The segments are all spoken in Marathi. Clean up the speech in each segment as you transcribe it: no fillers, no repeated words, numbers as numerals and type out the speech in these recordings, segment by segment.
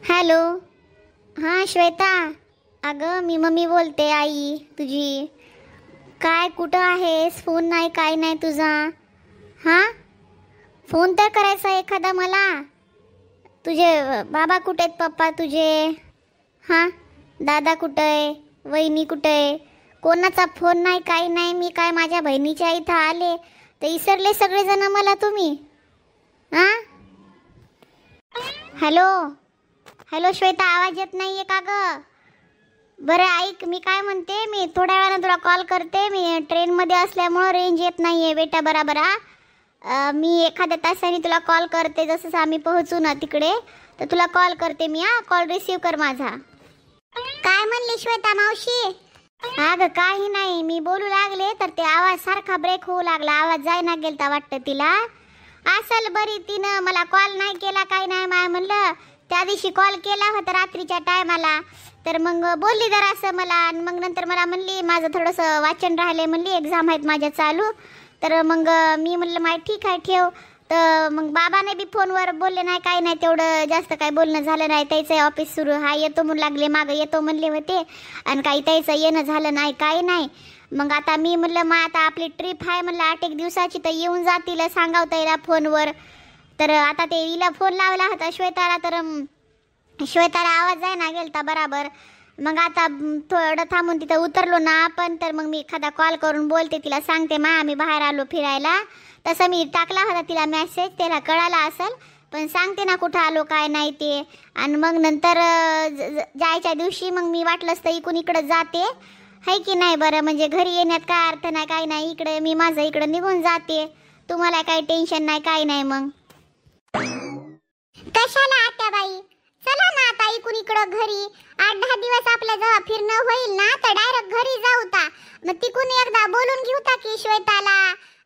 हॅलो. हां श्वेता, अगं मी मम्मी बोलते, आई तुझी. काय कुठं आहेस? फोन नाही काय नाही तुझा. हां, फोन तर करायचा एखादा मला. तुझे बाबा कुठे आहेत? पप्पा तुझे? हां, दादा कुठं आहे? वहिनी कुठं आहे? कोणाचा फोन नाही काय नाही. मी काय माझ्या बहिणीच्या इथं आले तर विसरले सगळेजण मला तुम्ही. हां, हॅलो. हॅलो श्वेता, आवाज येत नाहीये का ग? बरं ऐक, मी काय म्हणते, मी थोड्या वेळानं तुला कॉल करते. मी ट्रेनमध्ये असल्यामुळं रेंज येत नाहीये बेटा बराबर. मी एखाद्या तासाने तुला कॉल करते. जसं आम्ही पोहोचू ना तिकडे तर तुला कॉल करते मी. कॉल रिसीव कर माझा. काय म्हणली श्वेता मावशी? अगं काही नाही, मी बोलू लागले तर ते आवाज सारखा ब्रेक होऊ लागला. आवाज जायना गेलता वाटतं तिला. असल बरी, तिनं मला कॉल नाही केला काय नाही. माय म्हणलं त्या दिवशी कॉल केला होता रात्रीच्या टायमाला, तर मग बोलली जरासं मला. आणि मग नंतर मला म्हणली माझं थोडंसं वाचन राहिले, म्हणली एक्झाम आहेत माझ्या चालू. तर मग मी म्हणलं माय ठीक आहे ठेव. तर मग बाबाने बी फोनवर बोलले नाही काय नाही, तेवढं जास्त काय बोलणं झालं नाही. त्याचं ऑफिस सुरू, हा येतो म्हणून लागले, मागं येतो म्हणले होते आणि काही त्याचं येणं झालं नाही काय नाही. मग आता मी म्हणलं मग आता आपली ट्रिप आहे म्हणलं 8 दिवसाची, तर येऊन जातील सांगावता येईल फोनवर. तर आता ते हिला फोन लावला होता श्वेताला, तर श्वेताला आवाज आहे ना गेलता बराबर. मग आता थोडं थांबून तिथं उतरलो ना आपण, तर मग मी एखादा कॉल करून बोलते तिला, सांगते मा आम्ही बाहेर आलो फिरायला. तसं मी टाकला होता तिला मेसेज, त्याला कळाला असेल, पण सांगते ना कुठं आलो काय नाही ते. आणि मग नंतर जायच्या दिवशी मग मी वाटलंच तर इकडून इकडं जाते, है की नाही. बरं म्हणजे घरी येण्यात काय अर्थ नाही काय नाही. इकडे मी माझं इकडं निघून जाते, तुम्हाला काही टेन्शन नाही काय नाही. मग कशाला आत्याबाई, चला ना आता इकडून इकडं घरी. 8-10 दिवस आपलं जेव्हा फिरणं होईल ना तर डायरेक्ट घरी जाऊ ता. मग तिकून एकदा बोलून घेऊ ता की श्वेताला,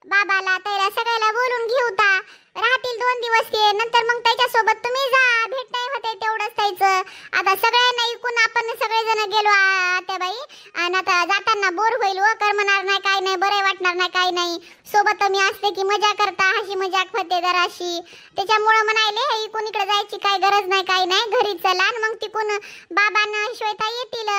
बाबाला, त्याला सगळ्याला बोलून घेऊ ता. राहतील 2 दिवस ते, नंतर मग त्याच्यासोबत तुम्ही जा. भेट नाही होते तेवढंच त्याचं. आता सगळ्यांना इकून आपण सगळेजण गेलो आत्याबाई, आणि आता जाताना बोर होईल व करमणार नाही काय नाही, बरं वाटणार नाही काय नाही. सोबत मी असते की मजा करता, हशी मजाक होते जराशी. त्याच्यामुळं म्हणाले हे इकून इकडे जायची काय गरज नाही काय नाही, घरी चला. आणि मग तिकून बाबांना श्वेता येतील.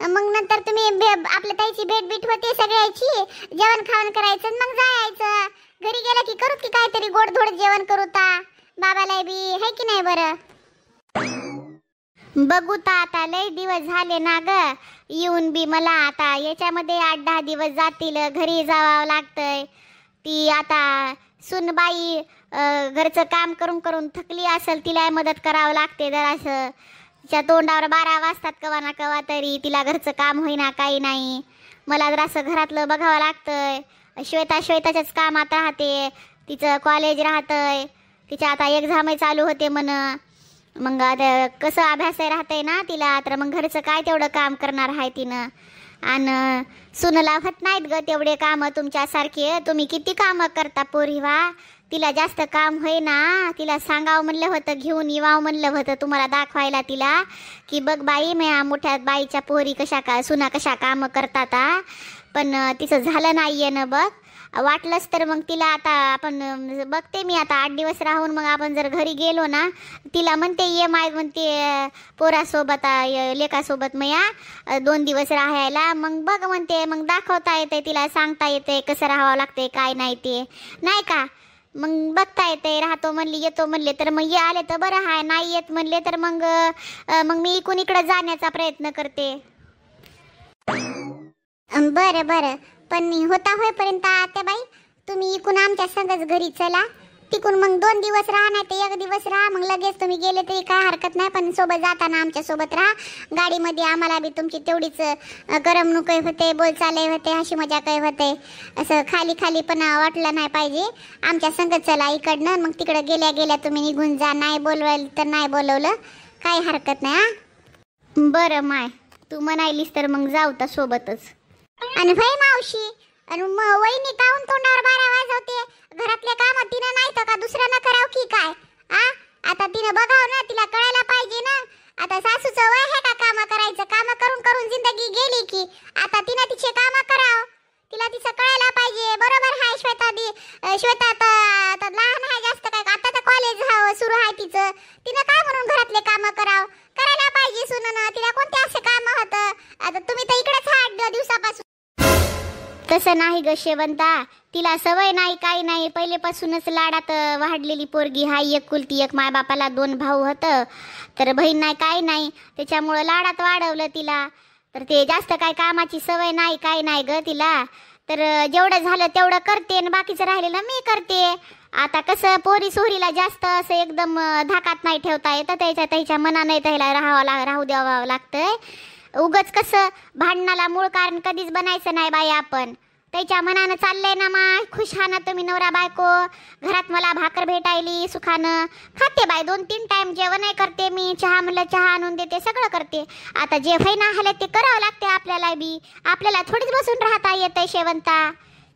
मग नंतर तुम्ही आपल्या ताईची भेट बीट होते सगळ्याची, जेवण खावण करायचं मग जायचं. घरी गेला की करू की काहीतरी गोडधोड जेवण करू ता, बाबाला बी है की नाही. बरं बघू ता, आता लय दिवस झाले ना ग येऊन बी. मला आता याच्यामध्ये 8-10 दिवस जातील, घरी जावं लागतंय. ती आता सुनबाई घरचं काम करून करून थकली असेल, तिला मदत करावं लागते जरासं. तिच्या तोंडावर 12 वाजतात कवा ना कवा तरी, तिला घरचं काम होईना काही नाही. मला जरासं घरातलं बघावं लागतंय. श्वेताच्याच कामात राहते, तिचं कॉलेज राहतंय, तिच्या आता एक्झामही चालू होते म्हण. मग आता कसं अभ्यास राहतंय ना तिला, तर मग घरचं काय तेवढं काम करणार आहे तिनं. आणि सुनला होत नाहीत ग तेवढे कामं तुमच्यासारखे. तुम्ही किती कामं करता पोरी वा. तिला जास्त काम होईना. तिला सांगावं म्हणलं होतं, घेऊन येवावं म्हणलं होतं तुम्हाला दाखवायला तिला, की बघ बाई म्या मोठ्या बाईच्या पोरी कशा का सुना कशा कामं करतात. पण तिचं झालं नाही आहे ना बघ. वाटलंच तर मग तिला आता आपण बघते मी आता 8 दिवस राहून मग आपण जर घरी गेलो ना, तिला म्हणते ये माय म्हणते पोरासोबत लेकासोबत मया 2 दिवस राहायला. मग बघ म्हणते, मग दाखवता येते तिला, सांगता येते कसं राहावं लागते काय नाही ते, नाही का. मग बघता येते. राहतो म्हणली येतो म्हणले तर मग ये आले तर बरं आहे, नाही येत म्हणले तर मग मी इकडून इकडं जाण्याचा प्रयत्न करते. बरं बरं, पण होता होईपर्यंत आत्याबाई तुम्ही इकून आमच्या संगच घरी चला. तिकून मग 2 दिवस राहा, नाही तर 1 दिवस राहा. मग लगेच तुम्ही गेले तरी काय हरकत नाही, पण सोबत जाताना आमच्या सोबत राहा. गाडीमध्ये आम्हाला बी तुमची तेवढीच करमणूकही होते, बोलचालही होते, हशी मजाकही होते. असं खाली खाली पण वाटलं नाही पाहिजे. आमच्या संगत चला इकडनं. मग तिकडं गेल्या गेल्या तुम्ही निघून जा. नाही बोलवाल तर नाही बोलवलं काही हरकत नाही. बरं माय, तू म्हणायलीस तर मग जाऊ तर सोबतच. आणि भाई मावशी, आणि वहिनी काऊन तोंडावर 12 वाजवते? घरातले काम तिनं नाही तर का दुसऱ्यानं करावं की काय? आता तिनं बघाव ना, तिला कळायला पाहिजे ना. आता सासूचं वय आहे का काम करायचं? काम करून करून जिंदगी गेली की आता तिनं तिचे काम करावं. तिला तिचं कळायला पाहिजे. बरोबर आहे श्वेता. श्वेता तर लहान आहे जास्त काय, आता तर कॉलेज सुरू आहे तिचं, तिनं काय म्हणून घरातले काम करायला पाहिजे सुननं. तिला कोणते असे काम होतं? आता तुम्ही तर इकडेच 8 दिवसापासून. तसं नाही ग शेवंता, तिला सवय नाही काही नाही, पहिलेपासूनच लाडात वाढलेली पोरगी. हाय एकुलती एक, मायबापाला 2 भाऊ होतं, तर बहीण नाही काही नाही, त्याच्यामुळं लाडात वाढवलं तिला. तर ते जास्त काय कामाची सवय नाही काही नाही ग तिला. तर जेवढं झालं तेवढं करते आणि बाकीचं राहिलेलं मी करते. आता कसं पोरी सोरीला जास्त असं एकदम धाकात नाही ठेवता येतं, त्याच्या मनाने त्याला राहू द्यावं लागतंय. उगच कसं भांडणाला मूळ कारण कधीच बनायचं नाही बाई आपण. त्याच्या मनानं चाललंय ना मा, खुश हा ना तुम्ही नवरा बायको. घरात मला भाकर भेटायली सुखानं खाते बाई, 2-3 टाइम जेवणही करते मी, चहा म्हणलं चहा आणून देते, सगळं करते. आता जे फैना आले ते करावं लागते आपल्याला बी, आपल्याला थोडीच बसून राहता येतंय शेवंता.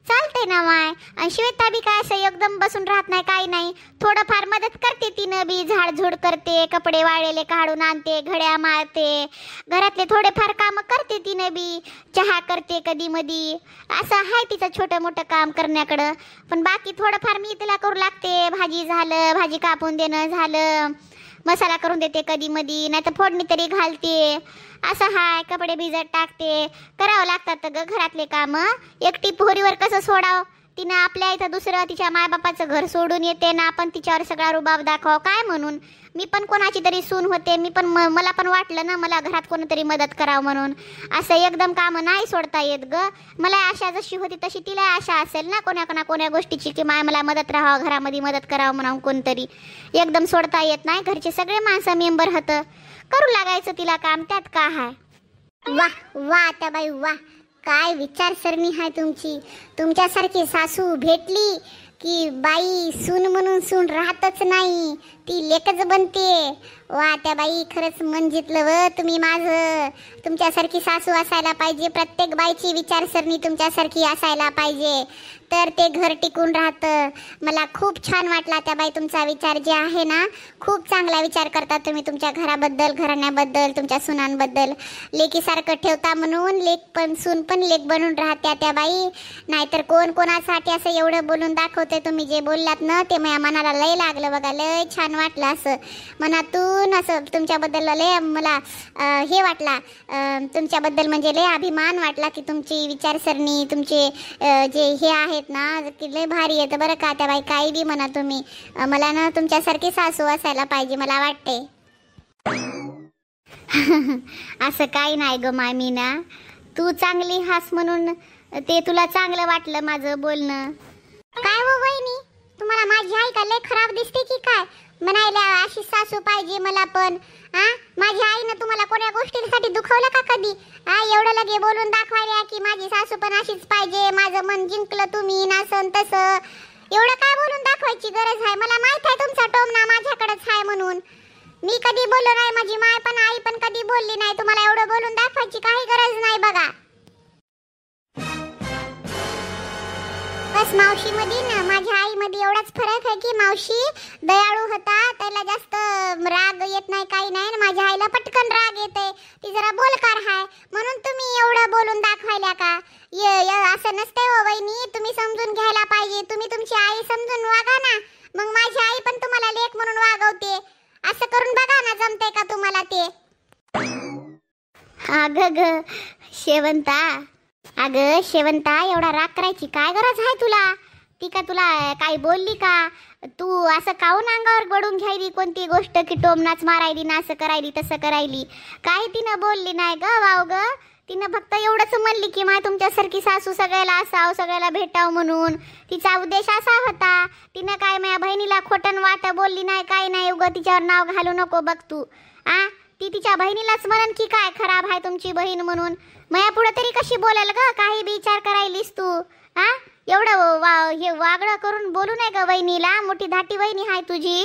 चालतंय ना माय. आणि श्वेता बी काय असं एकदम बसून राहत नाही काही नाही, थोडंफार मदत करते तिनं बी, झाडझूड करते, कपडे वाळलेले काढून आणते, घड्या मारते, घरातले थोडेफार काम करते तिनं बी, चहा करते कधी मधी. असं आहे तिचं छोटं मोठं काम करण्याकडं. पण बाकी थोडंफार मी तिला करू लागते. भाजी झालं, भाजी कापून देणं झालं, मसाला करून देते कधी मधी, नाही तर फोडणी तरी घालते. असं हाय, कपडे भिजत टाकते, करावं लागतात ग घरातले काम. एकटी पोरीवर कसं सोडाव? तिनं आपल्या इथं दुसरं तिच्या मायबापाचं घर सोडून येते ना, आपण तिच्यावर सगळा रुबाब दाखव काय म्हणून. मी पण कोणाची तरी सून होते, मी पण मला पण वाटलं ना मला घरात कोणतरी मदत करावं म्हणून. असं एकदम कामं नाही सोडता येत ग. मला आशा जशी होती तशी तिला आशा असेल ना कोण्या गोष्टीची, की माय मला मदत राहावं, घरामध्ये मदत करावं म्हणून कोणतरी. एकदम सोडता येत नाही. घरचे सगळे माणसं मेंबर होतं, करू लागायचं तिला काम, त्यात का हाय. वाह वाह आता बाई वाह, काय विचारसरणी आहे तुमची. तुमच्यासारखी सासू भेटली की बाई सून म्हणून सून राहतच नाही, ती लेकच बनते. वा त्या बाई, खरंच मन जितलं व तुम्ही माझं. तुमच्यासारखी सासू असायला पाहिजे. प्रत्येक बाईची विचारसरणी तुमच्यासारखी असायला पाहिजे, तर ते घर टिकून राहतं. मला खूप छान वाटला त्या बाई, तुमचा विचार जे आहे ना खूप चांगला विचार करता तुम्ही, तुमच्या घराबद्दल, घराण्याबद्दल, तुमच्या सुनांबद्दल. लेकीसारखं ठेवता म्हणून लेक पण सून पण लेक बनून राहत्या त्या बाई. नाहीतर कोण कोणासाठी असं एवढं बोलून दाखवते. तुम्ही जे बोललात ना ते माझ्या मनाला लय लागलं बघा, लय छान वाटलं. असं मनातून असं तुमच्याबद्दल लय मला हे वाटला, तुमच्याबद्दल म्हणजे लय अभिमान वाटला की तुमची विचारसरणी, तुमचे जे हे आहेत ना की लय भारी येतं बरं का त्या बाई. काही बी म्हणा तुम्ही, मला ना तुमच्यासारखी सासू असायला पाहिजे मला वाटते. असं काही नाही ग मामीना, तू चांगली हास म्हणून ते तुला चांगलं वाटलं माझं बोलणं. काय हो वहिनी, तुम्हाला माझी आई का लय खराब दिसते की काय? म्हणायला अशी सासू पाहिजे मला पण. माझ्या आईनं तुम्हाला कोण्या गोष्टीसाठी दुखवलं का कधी? एवढं लगे बोलून दाखवायला की माझी सासू पण अशीच पाहिजे, माझं मन जिंकलं तुम्ही, नासन तसं. एवढं काय बोलून दाखवायची गरज आहे? मला माहित आहे तुमचा टोमणा माझ्याकडेच आहे म्हणून. मी कधी बोललो नाही, माझी माय पण आई पण कधी बोलली नाही. तुम्हाला एवढं बोलून दाखवायची काही गरज नाही बघा. बस मावशीमध्ये ना माझ्या आईमध्ये एवढाच फरक आहे की मावशी दयाळू होता, त्याला जास्त राग येत नाही काही नाही. माझ्या आईला पटकन राग येते, ती जरा बोलकार आहे म्हणून तुम्ही एवढं बोलून दाखवायला का? असं नसते हो वहिनी, तुम्ही समजून घ्यायला पाहिजे. तुम्ही तुमची आई समजून वागा ना, मग माझी आई पण तुम्हाला लेक म्हणून वागवते. असं करून बघा ना, जमते का तुम्हाला ते? अगं ग शेवंता, अगं शेवंता, एवढा राग करायची काय गरज आहे तुला? ती का तुला काही बोलली का? तू असं काऊन अंगावर गडून घ्यायली कोणती गोष्ट की टोमनाच मारायली ना, असं करायली तसं करायली? काही तिनं बोलली नाही ग वाव ग. तिनं फक्त एवढंच म्हणली की मा तुमच्यासारखी सासू सगळ्याला असावं, सगळ्याला भेटाव म्हणून. तिचा उद्देश असा होता. तिनं काय माझ्या बहिणीला खोटं वाट बोलली नाही काही नाही. उगं तिच्यावर नाव घालू नको बघ तू. ती तिच्या बहिणीलाच म्हणन की काय खराब आहे तुमची बहीण म्हणून. मया पुढे तरी कशी बोलाल ग? काही विचार करायलीस तू? एवढं हे वागडं करून बोलू नये ग बहिणीला. मोठी धाटी बहिणी आहे तुझी.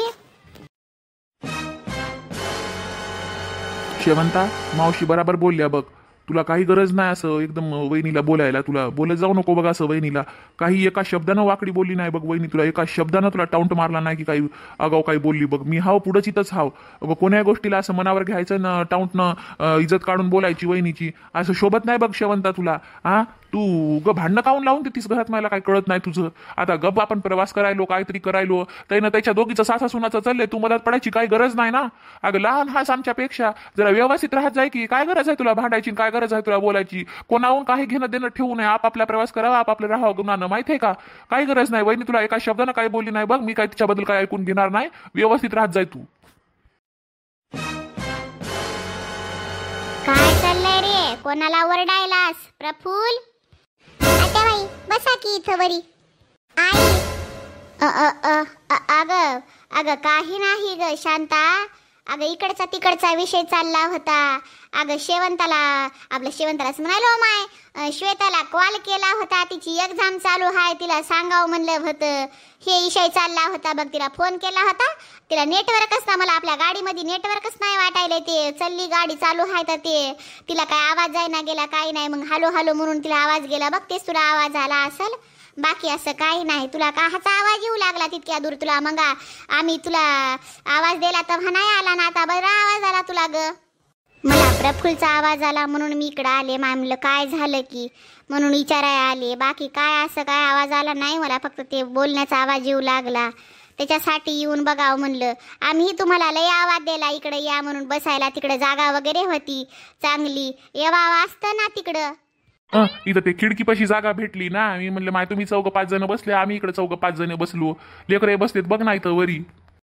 शेवंता, मावशी बराबर बोलल्या बघ. तुला काही गरज नाही असं एकदम वहिनीला बोलायला. तुला बोलत जाऊ नको बघ असं वहिनीला. काही एका शब्दानं वाकडी बोलली नाही बघ वहिनी. तुला एका शब्दानं तुला टाउंट मारला नाही की काही आगाव काही बोलली बघ. मी हाव पुढंच इथंच हाव. कोण्या गोष्टीला असं मनावर घ्यायचं ना, टाउंटनं इज्जत काढून बोलायची वहिनीची असं शोभत नाही बघ शेवंता तुला. तू ग भांडणं काऊन लावून देतीस घरात? मला काय कळत नाही तुझं. आता गप आपण प्रवास करायलो, काहीतरी करायलो, त्यानं त्याच्या दोघीचं सासा सुनाचं चाललंय, तू मदत पडायची काही गरज नाही ना. अगं लहान हास आमच्यापेक्षा, जरा व्यवस्थित राहत जाय की. काय गरज आहे तुला भांडायची, काय गरज आहे तुला बोलायची? कोणाहून काही घेणं देणं ठेवू नये, आपापला प्रवास करावा, आपापलं राहावं गुणानं, माहिती आहे का? काही गरज नाही. वहिनी तुला एका शब्दानं काही बोलली नाही बघ, मी काय तिच्याबद्दल काय ऐकून घेणार नाही. व्यवस्थित राहत जाय तू. काय चाललंय रे? कोणाला ओरडायलास? प्रफुल आत्याबाई बसा की इथं बरी. आई अगं अगं काही नाही ग शांता. अगं इकडचा तिकडचा विषय चालला होता. अगं शेवंतालाच म्हणालो माय, श्वेताला कॉल केला होता, तिची एक्झाम चालू आहे, तिला सांगावं म्हणलं होतं. हे विषय चालला होता बघ. तिला फोन केला होता, तिला नेटवर्कच ना, मला आपल्या गाडीमध्ये नेटवर्कच नाही वाटायला. ते चालली गाडी चालू आहे तर ते तिला काय आवाज जायना गेला, काही नाही. मग हॅलो हॅलो म्हणून तिला आवाज गेला बघ, तेच तुला आवाज आला असेल. बाकी असं काही नाही. तुला काहाचा आवाज येऊ लागला तितक्या दूर? तुला मग आम्ही तुला आवाज दिला तर नाही आला ना, आता बरा आवाज आला तुला ग. मला प्रफुल्लचा आवाज आला म्हणून मी इकडं आले. म्हणलं काय झालं की म्हणून विचारायला आले. बाकी काय असं काय आवाज आला नाही मला, फक्त ते बोलण्याचा आवाज येऊ लागला, त्याच्यासाठी येऊन बघावं म्हणलं. आम्ही तुम्हाला लय आवाज दिला इकडे या म्हणून बसायला. तिकडे जागा वगैरे होती चांगली, येवावं असतं ना तिकडं. इथं ते खिडकीपाशी जागा भेटली ना, मी म्हणलं माय तुम्ही 4-5 जण बसले, आम्ही इकडे 4-5 जण बसलो. लेकरे बसलेत बघ ना इथं वरी.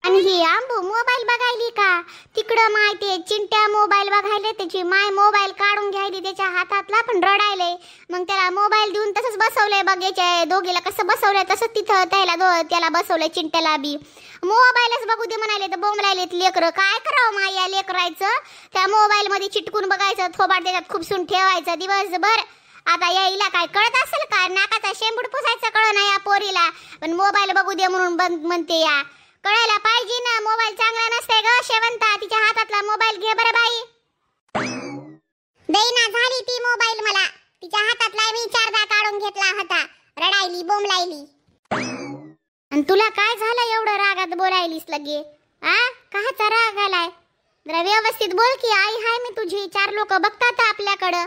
आणि ही आंबू मोबाईल बघायली का तिकडं? माहिती चिंट्या मोबाईल बघायले, त्याची माय मोबाईल काढून घ्यायली त्याच्या हातातला, पण रडायले. मग त्याला मोबाईल देऊन तसंच बसवलंय बघ. याच्या दोघीला कसं बसवलंय तसंच तिथं त्याला बसवलंय चिंट्याला बी. मोबाईलच बघू दे म्हणाले तर बोंबलायलेत लेकरं. काय करावं माय या लेकरायचं? त्या मोबाईल मध्ये चिटकून बघायचं, थोबाड त्याच्यात खुपसून ठेवायचं दिवसभर. आता यायला काय कळत असेल का? नाकाचा शेंबूड पुसायचं कळ ना या पोरीला, पण मोबाईल बघू दे म्हणून बंद म्हणते या. कळायला पाहिजे ना, मोबाईल चांगला नसते ग शेवंता. तिच्या हातातला मोबाईल घे बरं बाई. देईना झाली ती मोबाईल मला. तिच्या हातातला मी 4दा काढून घेतला होता. रडायली बोंबलायली. आणि तुला काय झालं एवढं रागात बोलायलीस लगे? काहाचा राग आलाय? जरा व्यवस्थित बोल की. आई हाय मी तुझी, 4 लोक बघतात आपल्याकडं.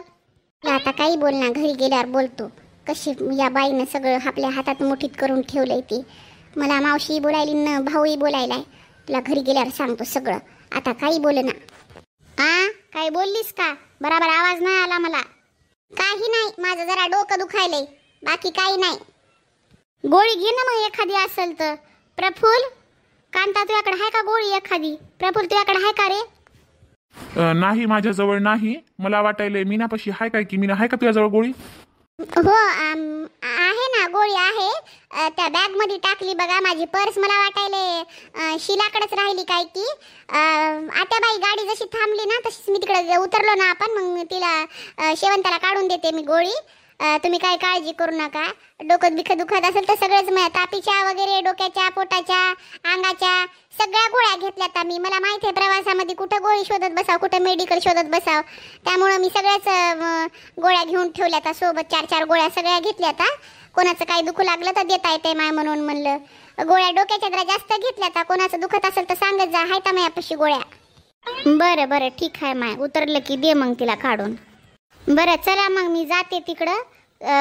आता काही बोल ना, घरी गेल्यावर बोलतो. कशी या बाईनं सगळं आपल्या हातात मुठीत करून ठेवलंय ती. मला मावशी बोलायली न भाऊही बोलायलाय. तुला घरी गेल्यावर सांगतो सगळं. आता काही बोल ना. काही बोललीस का? बराबर आवाज नाही आला मला. काही नाही, माझं जरा डोकं दुखायलंय, बाकी काही नाही. गोळी घे ना मग एखादी असेल तर. प्रफुल कांता तुझ्याकडे आहे का गोळी एखादी? प्रफुल तुझ्याकडे आहे का रे? नाही माझ्याजवळ नाही. मला वाटायलंय मीनापाशी हाय काय की. मीना हाय का तुझ्याजवळ गोळी? हो आहे ना, गोळी आहे. त्या बॅग मध्ये टाकली बघा. माझी पर्स मला वाटायले शिलाकडेच राहिली काय की. आत्याबाई गाडी जशी थांबली ना तशीच मी तिकडे उतरलो ना आपण, मग तिला शेवंताला काढून देते मी गोळी. तुम्ही काय काळजी करू नका. डोकं बिखत दुखत असेल तर सगळंच तापीच्या वगैरे, डोक्याच्या, पोटाच्या, अंगाच्या सगळ्या गोळ्या घेतल्यात आम्ही. मला माहिती आहे प्रवासामध्ये कुठं गोळी शोधत बसाव, कुठं मेडिकल शोधत बसाव. त्यामुळं मी सगळ्याच गोळ्या घेऊन ठेवल्यात सोबत. 4-4 गोळ्या सगळ्या घेतल्यात. कोणाचं काही दुखू लागलं तर देता येते माय म्हणून म्हणलं. गोळ्या डोक्याच्या जरा जास्त घेतल्यात. कोणाचं दुखत असेल तर सांगत जा, हाय का मायापाशी गोळ्या? बरं बरं ठीक आहे माय. उतरलं की दे मग तिला काढून. बरं चला मग मी जाते तिकडं.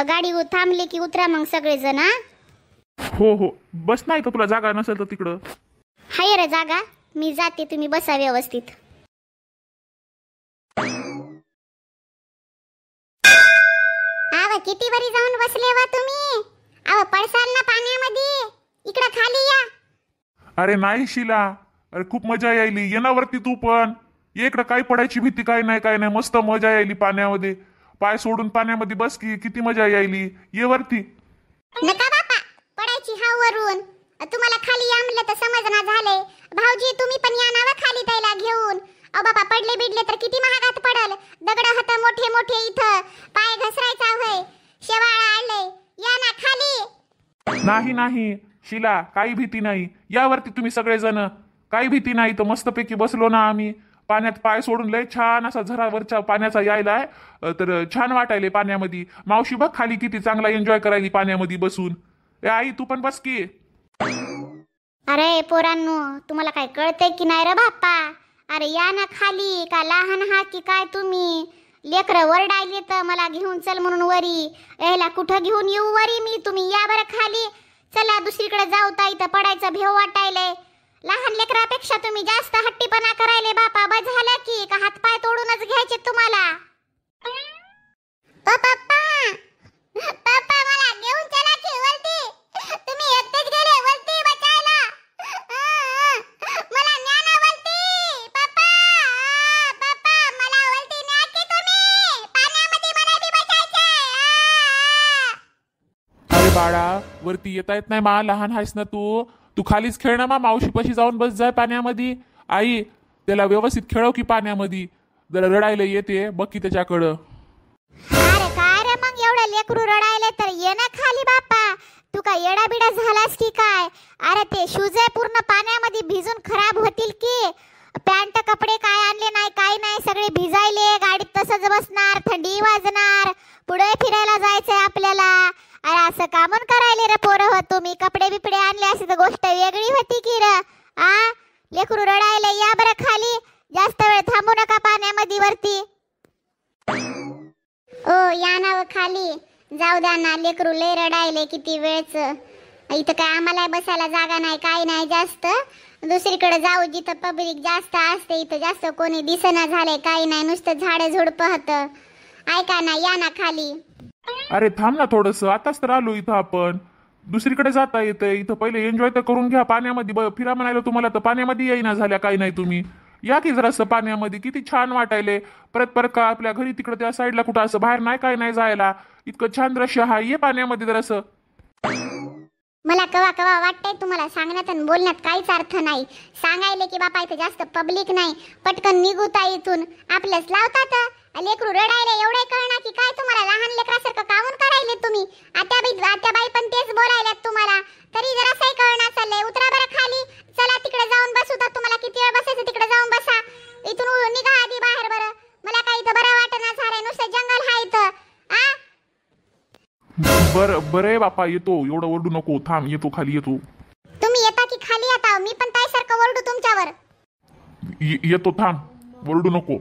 गाडी थांबली की उतरा मग सगळेजण. हो हो बस. नाही तर तुला जागा नसेल तर तिकडं हाय रे जागा. मी जाते, तुम्ही बसा व्यवस्थित. किती बरी जाऊन बसले वा तुम्ही. पडसाल ना पाण्यामध्ये. इकडं खाली या. अरे नाही शिला, अरे खूप मजा यायली. ये ना वरती तू पण. ये इकडं. काही पडायची भीती काय नाही. मस्त मजा यायली पाण्यामध्ये. पाय सोडून पाण्यामध्ये बस की. किती मजा यायली. ये वरती. नका बापा पडायची हा वरून. तुम्हाला खाली या म्हणलं तर समजना झाले. भाऊजी तुम्ही पण या ना खाली त्याला घेऊन. बापा पडले बिडले तर किती महागात पडल. दगड हात मोठे मोठे इथं. पाय घसरायचा होय. शेवाळ आले. या ना खाली. नाही नाही शिला, काही भीती नाही. यावरती तुम्ही सगळेजण. काही भीती नाही. तर मस्तपैकी बसलो ना आम्ही. पाण्यात पाय सोडून लय छान असा झरावरच्या पाण्याचा यायलाय. तर छान वाटायले पाण्यामध्ये. मावशी बघ खाली किती चांगला एन्जॉय करायली पाण्यामध्ये बसून. ए आई तू पण बस की. अरे पोरांनो तुम्हाला काय कळतंय की नाही रे बाप्पा? अरे या ना खाली. का लहान हा की काय तुम्ही? लेकरं वरडायले तर मला घेऊन चल म्हणून वरी. यायला कुठं घेऊन येऊ वरी मी? तुम्ही या बरं खाली. चला दुसरीकडे जाऊ ताई, तर पडायचं भेव वाटायलंय. लहान लेकरापेक्षा तुम्ही जास्त हट्टीपणा करायले बापा. बस झालं की का हातपाय तोडूनच घ्यायचे तुम्हाला? पप्पा पप्पा मला घेऊन चला की वरती. तुम्ही एकटेच गेले वरती बचायला. मला न्या ना वरती. पप्पा पप्पा मला वरती न्या की तुम्ही. पाण्यामध्ये मला बी बचायचे. अरे बाळा, वरती येता येत नाही मा, लहान आहेस ना तू खालीच खेळ ना मा. मावशीपाशी जाऊन बस जाय पाण्यामध्ये. आई त्याला व्यवस्थित खेळव की पाण्यामध्ये. जरा रडायला येते बघ की त्याच्याकडं. अरे काय रे मग एवढं लेकरू रडायले तर ये ना खाली बापा. तू काय येडा बिडा झालास की काय? अरे ते शूज पूर्ण पाण्यामध्ये भिजून खराब होतील की. पॅन्ट कपडे काय आणले नाही काय नाही, सगळे भिजायले. गाडीत तसंच बसणार, थंडी वाजणार, पुढे फिरायला जायचंय आपल्याला. अरे असं कामून करायले रे पोरं हो तुम्ही. कपडे बिपडे आणले असते तर गोष्ट वेगळी होती की र. लेकरू रडायले, या बरं खाली. जास्त वेळ थांबू नका पाण्यामध्ये वरती. ओ या ना व खाली. जाऊ द्या ना, लेकरू लय रडायले किती वेळच. इथं काय आम्हाला बसायला जागा नाही काय नाही जास्त. दुसरीकडे जाऊ जिथं पब्लिक जास्त असते. इथं जास्त कोणी दिसेना झाले काही नाही, नुसतं झाडे झुडप होतं. ऐका ना, या ना खाली. अरे थांब ना थोडस, आताच तर आलो इथं आपण. दुसरीकडे जाता येतं इथं. पहिले एन्जॉय तर करून घ्या पाण्यामध्ये. फिरा म्हणायला तुम्हाला तर पाण्यामध्ये येईना झाल्या काय नाही तुम्ही. या की जरासं पाण्यामध्ये, किती छान वाटायले. परत परत का आपल्या घरी तिकडे त्या साईडला कुठं असं बाहेर नाही काय नाही जायला. इतकं छान दृश्य आहे. ये पाण्यामध्ये जरासं. मला कवा कवा वाटतंय तुम्हाला सांगण्यात आणि बोलण्यात काहीच अर्थ नाही. सांगायले की बापा इथं जास्त पब्लिक नाही, पटकन निघूता इथून. आपलंच लावतात. लेकरू रडायले एवढे कळना की काय तुम्हाला? लहान लेकरासारखं कामून करायले तुम्ही. आत्याबाई पण तेच बोलायल्यात तुम्हाला. तरी जरासंही कळना चाललंय. उतरा बरं खाली. चला तिकडे जाऊन बसू तर. तुम्हाला किती वेळ बसायचं तिकडे जाऊन बसा. इथून निघा आधी बाहेर बरं. मला काही इथं बरं वाटना झालंय. नुसतं जंगल आहे इथं. बरं आहे बापा, येतो. एवढं ओरडू नको. थांब, येतो खाली येतो. तुम्ही येता की खाली आता? मी पण ताईसारखं ओरडू तुमच्यावर? येतो थांब, ओरडू नको.